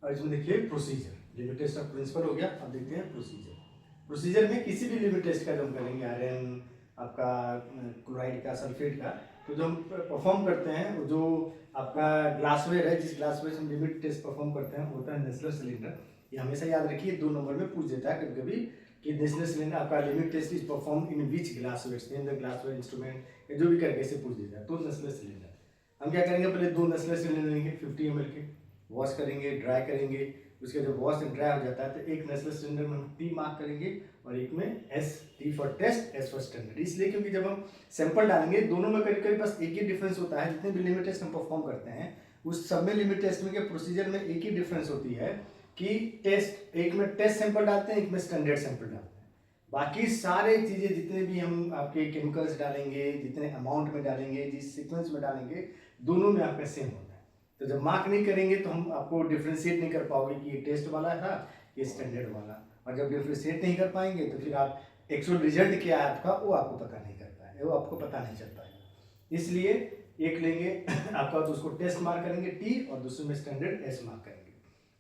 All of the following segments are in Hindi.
और इसमें देखिए procedure, limit test of principle हो गया। अब देखते हैं प्रोसीजर। प्रोसीजर में किसी भी लिमिट टेस्ट का जो हम करेंगे, आयरन आपका क्लोराइड का, सल्फेट का, तो जो हम परफॉर्म करते हैं वो जो आपका ग्लासवेयर है, जिस ग्लासवेयर से हम लिमिट टेस्ट परफॉर्म करते हैं होता है नेस्लर सिलेंडर। ये हमेशा याद रखिए, 2 नंबर में पूछ देता है कभी कभी कि नेस्लर सिलेंडर आपका limit test is perform in which glassware, in the glassware instrument, या जो भी करके ऐसे पूछ देता है। तो नेस्लर सिलेंडर हम क्या करेंगे, पहले 2 नेस्लर सिलेंडर लेंगे 50 ml के, वॉश करेंगे, ड्राई करेंगे। उसके जब वॉश एंड ड्राई हो जाता है तो एक नेस्लर सिलेंडर में हम टी मार्क करेंगे और एक में S, T for test, S for standard. इसलिए क्योंकि जब हम सैंपल डालेंगे दोनों में करीब करीब बस एक ही डिफरेंस होता है। जितने भी लिमिट टेस्ट हम परफॉर्म करते हैं उस सब में लिमिट टेस्ट में के प्रोसीजर में एक ही डिफरेंस होती है कि टेस्ट, एक में टेस्ट सैंपल डालते हैं, एक में स्टैंडर्ड सैंपल डालते हैं। बाकी सारे चीज़ें जितने भी हम आपके केमिकल्स डालेंगे, जितने अमाउंट में डालेंगे, जिस सीक्वेंस में डालेंगे, दोनों में आपका सेम होता है। तो जब मार्क नहीं करेंगे तो हम आपको डिफ्रेंशिएट नहीं कर पाओगे कि ये टेस्ट वाला था, ये स्टैंडर्ड वाला। और जब डिफ्रेंशिएट नहीं कर पाएंगे तो फिर आप एक्चुअल रिजल्ट क्या है आपका वो आपको पता नहीं कर पाएंगे, वो आपको पता नहीं चल पाएगा। इसलिए एक लेंगे आपका तो उसको टेस्ट मार्क करेंगे टी, और दूसरे में स्टैंडर्ड एस मार्क करेंगे।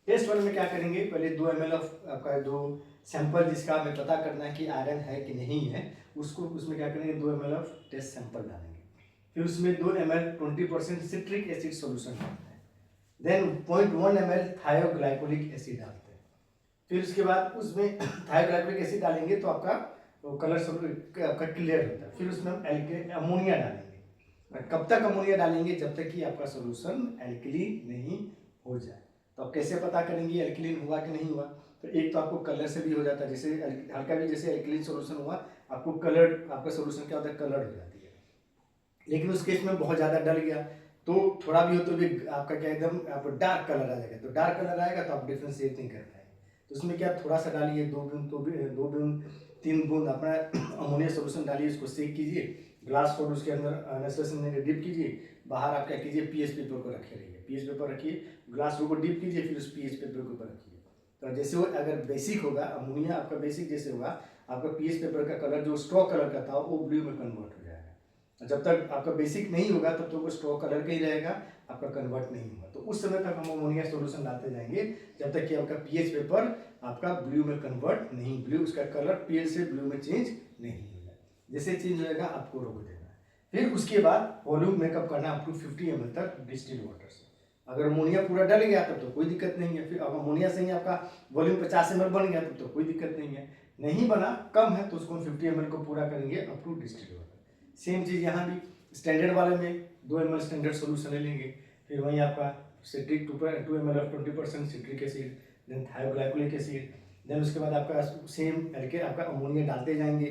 टेस्ट वाले में क्या करेंगे, पहले 2 ml ऑफ आपका जो सैंपल जिसका हमें पता करना है कि आयरन है कि नहीं है, उसको उसमें क्या करेंगे 2 ml ऑफ टेस्ट सैंपल डालेंगे। फिर उसमें 2 ml 20% सिट्रिक एसिड सॉल्यूशन डालते हैं। देन 0.1 ml थायोग्लाइकोलिक एसिड डालते हैं। फिर उसके बाद उसमें थायोग्लाइकोलिक एसिड डालेंगे तो आपका कलर आपका क्लियर होता है। फिर उसमें हम अमोनिया डालेंगे। कब तक अमोनिया डालेंगे, जब तक कि आपका सोल्यूशन एल्कलीन नहीं हो जाए। तो आप कैसे पता करेंगे एल्कलीन हुआ कि नहीं हुआ, तो एक तो आपको कलर से भी हो जाता है, जैसे हल्का भी जैसे एल्कलीन सोल्यूशन हुआ आपको कलर, आपका सोल्यूशन क्या होता है, कलर हो जाती है। लेकिन उस केस में बहुत ज़्यादा डल गया तो थोड़ा भी हो तो भी आपका क्या एकदम आपको डार्क कलर आ जाएगा। तो डार्क कलर आएगा तो आप डिफ्रेंशिएट नहीं कर पाएंगे। तो उसमें क्या थोड़ा सा डालिए, 2 बूंद, 2 बूंद 3 बूंद अपना अमोनिया सोल्यूशन डालिए, उसको सेक कीजिए, ग्लास फॉर उसके अंदर नेस्लर डिप कीजिए। बाहर आप क्या कीजिए, पीएच पेपर को रखे रहिए, पीएच पेपर रखिए, ग्लास को डिप कीजिए, फिर उस पीएच पेपर के ऊपर रखिए। तो जैसे वो अगर बेसिक होगा, अमोनिया आपका बेसिक जैसे होगा, आपका पीएच पेपर का कलर जो स्ट्रॉ कलर का था वो ब्लू में कन्वर्ट हो जाएगा। जब तक आपका बेसिक नहीं होगा तब तक वो स्ट्रॉ कलर का ही रहेगा, आपका कन्वर्ट नहीं होगा। तो उस समय तक हम अमोनिया सोल्यूशन डालते जाएंगे जब तक कि आपका पीएच पेपर आपका ब्लू में कन्वर्ट नहीं, ब्लू उसका कलर पीएच से ब्लू में चेंज नहीं हो जाए। जैसे चेंज होएगा आपको रोक देना है। फिर उसके बाद वॉल्यूम मेकअप करना अप टू 50 ml तक डिस्टिल वाटर से। अगर अमोनिया पूरा डल गया तब तो कोई दिक्कत नहीं है। फिर अगर अमोनिया से ही आपका वॉल्यूम 50 ml बन गया तब तो कोई दिक्कत नहीं है। नहीं बना, कम है, तो उसको 50 ml को पूरा करेंगे up to distil water. Same चीज़ यहाँ भी स्टैंडर्ड वाले में 2 ml स्टैंडर्ड सोल्यूशन ले लेंगे। फिर वहीं आपका citric 2 ml of 20% citric acid, then thioglycolic acid, then उसके बाद आपका सेम करके आपका अमोनिया डालते जाएंगे।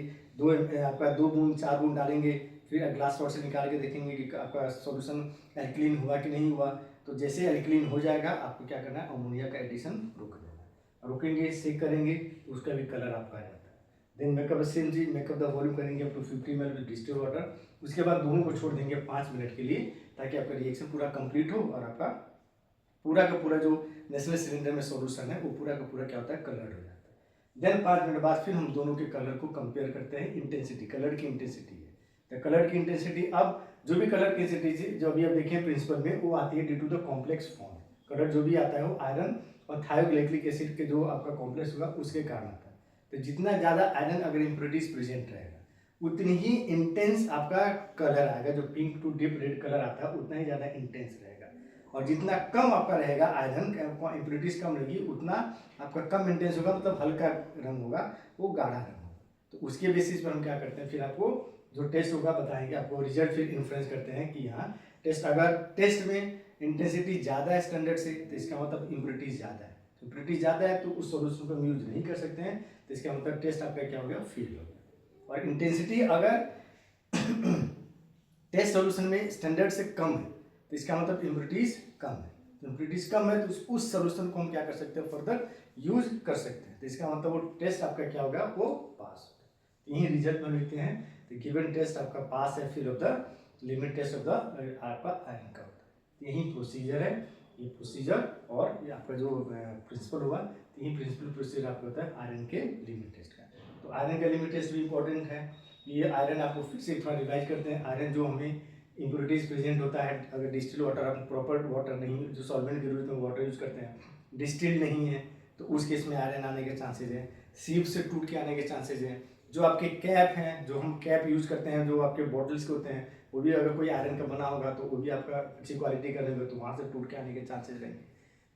आपका 2 बूंद 4 बूंद डालेंगे। फिर ग्लास वॉटर से निकाल के देखेंगे कि आपका सोल्यूशन एल्कलीन हुआ कि नहीं हुआ। तो जैसे एल्कलीन हो जाएगा आपको क्या करना है, अमोनिया का एडिशन रोक देना है। रोकेंगे, सेक करेंगे, उसका भी कलर आपका आ जाता है। देन मेकअप सेम चीज, मेकअप द वॉल्यूम करेंगे up to 50 ml with distill water. उसके बाद दोनों को छोड़ देंगे 5 मिनट के लिए, ताकि आपका रिएक्शन पूरा कंप्लीट हो और आपका पूरा का पूरा जो नेस्ले सिलेंडर में सोल्यूशन है वो पूरा का पूरा क्या होता है, कलर्ड हो जाता है। देन 5 मिनट बाद फिर हम दोनों के कलर को कंपेयर करते हैं, इंटेंसिटी, कलर की इंटेंसिटी है। तो कलर की इंटेंसिटी, अब जो भी कलर की इंटेंसिटी जो अभी आप देखें प्रिंसिपल में, वो आती है due to the complex form. Colour जो भी आता है वो आयरन और थायोग्लाइकोलिक एसिड के जो आपका कॉम्प्लेक्स होगा उसके कारण आता है। तो जितना ज़्यादा आयरन अगर इम्प्योरिटीज प्रेजेंट रहेगा उतनी ही इंटेंस आपका कलर आएगा। जो pink to deep red colour आता है उतना ही ज़्यादा इंटेंस रहेगा। और जितना कम आपका रहेगा आयरन इम्प्योरिटीज कम रहेगी, उतना आपका कम इंटेंस होगा, मतलब हल्का रंग होगा, वो गाढ़ा रंग होगा। तो उसके बेसिस पर हम क्या करते हैं, फिर आपको जो टेस्ट होगा बताएंगे, आपको रिजल्ट फिर इन्फ्लुएंस करते हैं कि यहाँ टेस्ट, अगर टेस्ट में इंटेंसिटी ज़्यादा है स्टैंडर्ड से तो इसका मतलब इम्प्योरिटीज ज़्यादा है। तो इम्प्योरिटीज ज़्यादा है तो उस सोल्यूशन को हम यूज नहीं कर सकते हैं, तो इसका मतलब टेस्ट आपका क्या हो गया, फेल हो गया। और इंटेंसिटी अगर टेस्ट सोल्यूशन में स्टैंडर्ड से कम है तो इसका मतलब इम्प्योरिटीज कम है। तो इम्प्योरिटीज कम है तो उस सोल्यूशन को हम क्या कर सकते हैं, फर्दर यूज कर सकते हैं। तो इसका मतलब वो टेस्ट आपका क्या होगा, वो पास होगा। यही रिजल्ट में लिखते हैं, तो गिवन टेस्ट आपका पास है, fill of the limit test of the आपका आयरन का होता है। यही प्रोसीजर है, ये प्रोसीजर और ये आपका जो प्रिंसिपल हुआ, यही प्रिंसिपल प्रोसीजर आपका होता है आयरन के लिमिट टेस्ट का। तो आयरन का लिमिट टेस्ट भी इंपॉर्टेंट है। ये आयरन आपको फिर से थोड़ा रिवाइज करते हैं। आयरन जो हमें इम्प्योरिटीज प्रेजेंट होता है, अगर डिस्टिल वाटर आप प्रॉपर वाटर नहीं, जो सॉल्वेंट के रूप में वाटर यूज करते हैं, डिस्टिल्ड नहीं है तो उस केस में आयरन आने के चांसेज हैं। सीप से टूट के आने के चांसेज हैं। जो आपके कैप हैं, जो हम कैप यूज़ करते हैं, जो आपके बॉटल्स के होते हैं, वो भी अगर कोई आयरन का बना होगा तो वो भी आपका अच्छी क्वालिटी का रहेगा तो वहाँ से टूट के आने के चांसेज रहेंगे।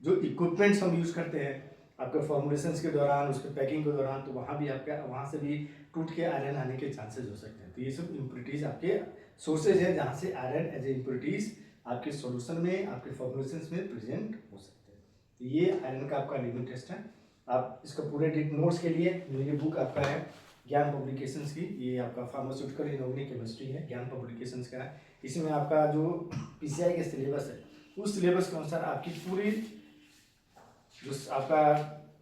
जो इक्विपमेंट्स हम यूज़ करते हैं आपके फॉर्मुलेशंस के दौरान, उसके पैकिंग के दौरान, तो वहाँ भी आपका वहाँ से भी टूट के आयरन आने के चांसेज हो सकते हैं। तो ये सब इम्प्योरिटीज़ आपके सोर्सेज है जहाँ से आयरन एज ए इम्प्योरिटीज़ आपके सॉल्यूशन में, आपके फॉर्मुलेशंस में प्रेजेंट हो सकते हैं। तो ये आयरन का आपका लिमिट टेस्ट है। आप इसका पूरे नोट्स के लिए मेरी बुक आपका है ज्ञान पब्लिकेशंस की, ये आपका फार्मास्यूटिकल इनऑर्गेनिक केमिस्ट्री है, ज्ञान पब्लिकेशंस का है। इसमें आपका जो पीसीआई के सिलेबस है उस सिलेबस के अनुसार आपकी पूरी जो आपका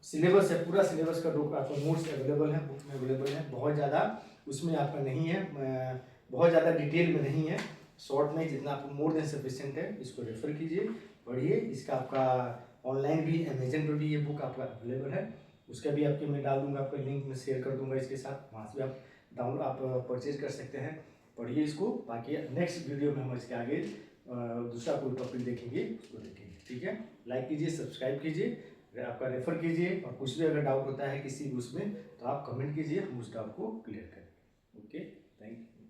सिलेबस है, पूरा सिलेबस का आपका नोट्स अवेलेबल है, बुक में अवेलेबल है। बहुत ज़्यादा उसमें आपका नहीं है, बहुत ज़्यादा डिटेल में नहीं है, शॉर्ट में जितना आपको मोर देन सफिशिएंट है। इसको रेफर कीजिए, पढ़िए। इसका आपका ऑनलाइन भी अमेजन पर भी ये बुक आपका अवेलेबल है, उसका भी आपके मैं डाल दूंगा, आपका लिंक में शेयर कर दूंगा इसके साथ, वहाँ से भी आप डाउनलोड आप परचेज कर सकते हैं। पढ़िए इसको। बाकी नेक्स्ट वीडियो में हम इसके आगे दूसरा कोई टॉपिक देखेंगे, उसको देखेंगे। ठीक है, लाइक कीजिए, सब्सक्राइब कीजिए, आपका रेफर कीजिए, और कुछ भी अगर डाउट होता है किसी उसमें तो आप कमेंट कीजिए, हम उस डाउट को क्लियर करेंगे। Okay, thank you.